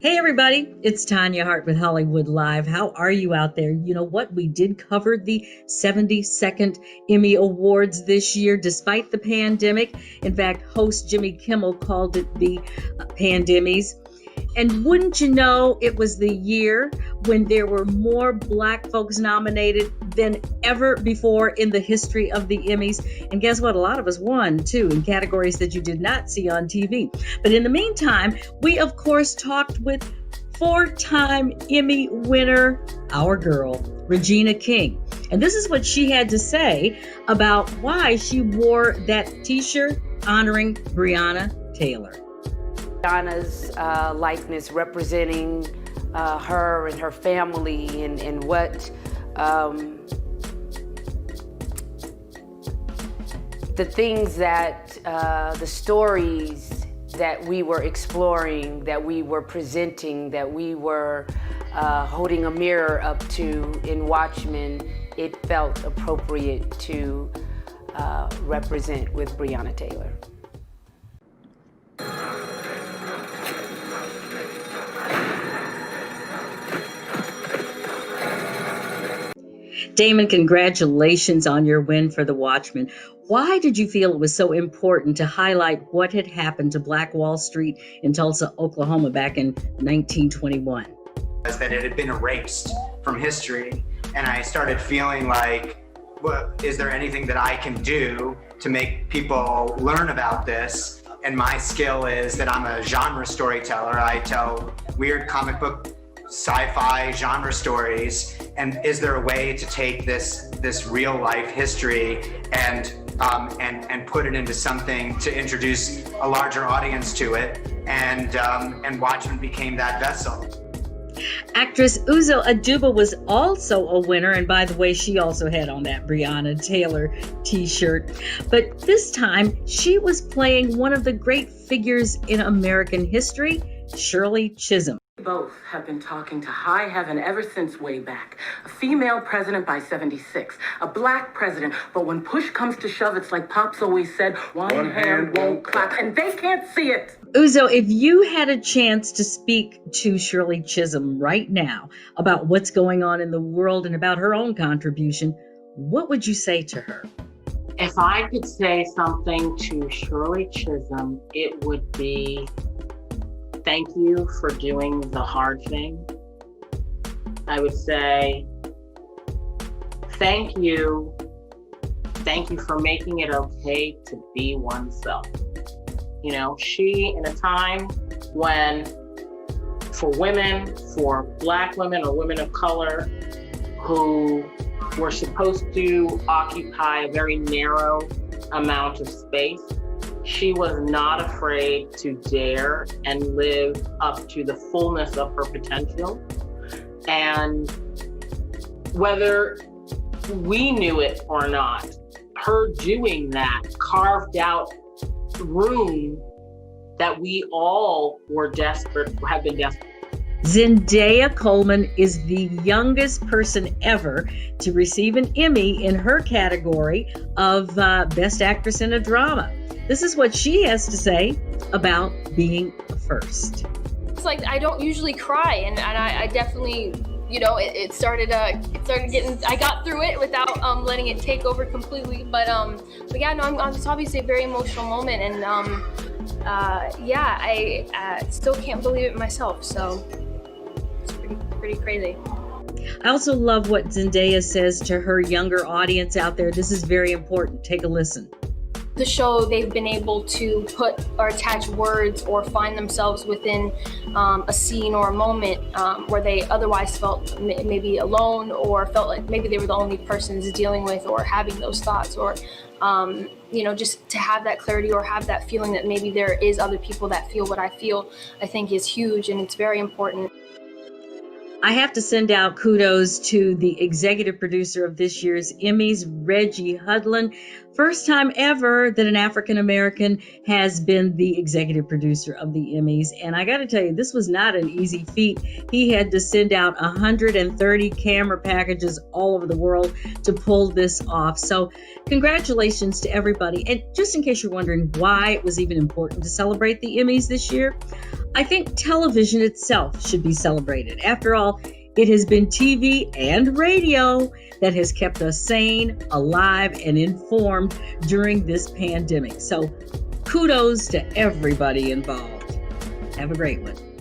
Hey everybody, it's Tanya Hart with Hollywood Live. How are you out there? You know what? We did cover the 72nd Emmy Awards this year despite the pandemic. In fact, host Jimmy Kimmel called it the Pandemmys. And wouldn't you know, it was the year when there were more Black folks nominated than ever before in the history of the Emmys. And guess what? A lot of us won, too, in categories that you did not see on TV. But in the meantime, we, of course, talked with four-time Emmy winner, our girl, Regina King. And this is what she had to say about why she wore that T-shirt honoring Breonna Taylor. Breonna's likeness representing her and her family and what the things that the stories that we were exploring, that we were presenting, that we were holding a mirror up to in Watchmen, it felt appropriate to represent with Breonna Taylor. Damon, congratulations on your win for The Watchmen. Why did you feel it was so important to highlight what had happened to Black Wall Street in Tulsa, Oklahoma back in 1921? That it had been erased from history, and I started feeling like, well, is there anything that I can do to make people learn about this? And my skill is that I'm a genre storyteller. I tell weird comic book sci-fi genre stories, and is there a way to take this real life history and put it into something to introduce a larger audience to it, and Watchmen became that vessel. Actress Uzo Aduba was also a winner, and by the way, she also had on that Breonna Taylor t-shirt. But this time, she was playing one of the great figures in American history, Shirley Chisholm. Both have been talking to high heaven ever since way back. A female president by 76, a Black president, but when push comes to shove, it's like Pops always said, one hand won't clap, and they can't see it. Uzo, if you had a chance to speak to Shirley Chisholm right now about what's going on in the world and about her own contribution, what would you say to her? If I could say something to Shirley Chisholm, it would be, thank you for doing the hard thing. I would say, thank you for making it okay to be oneself. You know, she, in a time when, for women, for Black women or women of color who were supposed to occupy a very narrow amount of space, she was not afraid to dare and live up to the fullness of her potential. And whether we knew it or not, her doing that carved out room that we all have been desperate. Zendaya Coleman is the youngest person ever to receive an Emmy in her category of Best Actress in a Drama. This is what she has to say about being a first. It's like I don't usually cry, and I definitely, you know, it started getting. I got through it without letting it take over completely. But yeah, no, it's obviously a very emotional moment, and yeah, I still can't believe it myself. So it's pretty crazy. I also love what Zendaya says to her younger audience out there. This is very important. Take a listen. The show, they've been able to put or attach words or find themselves within a scene or a moment where they otherwise felt maybe alone, or felt like maybe they were the only persons dealing with or having those thoughts, or you know, just to have that clarity or have that feeling that maybe there is other people that feel what I feel, I think is huge, and it's very important. I have to send out kudos to the executive producer of this year's Emmys, Reggie Hudlin. First time ever that an African American has been the executive producer of the Emmys. And I got to tell you, this was not an easy feat. He had to send out 130 camera packages all over the world to pull this off. So congratulations to everybody. And just in case you're wondering why it was even important to celebrate the Emmys this year, I think television itself should be celebrated. After all, it has been TV and radio that has kept us sane, alive, and informed during this pandemic. So kudos to everybody involved. Have a great one.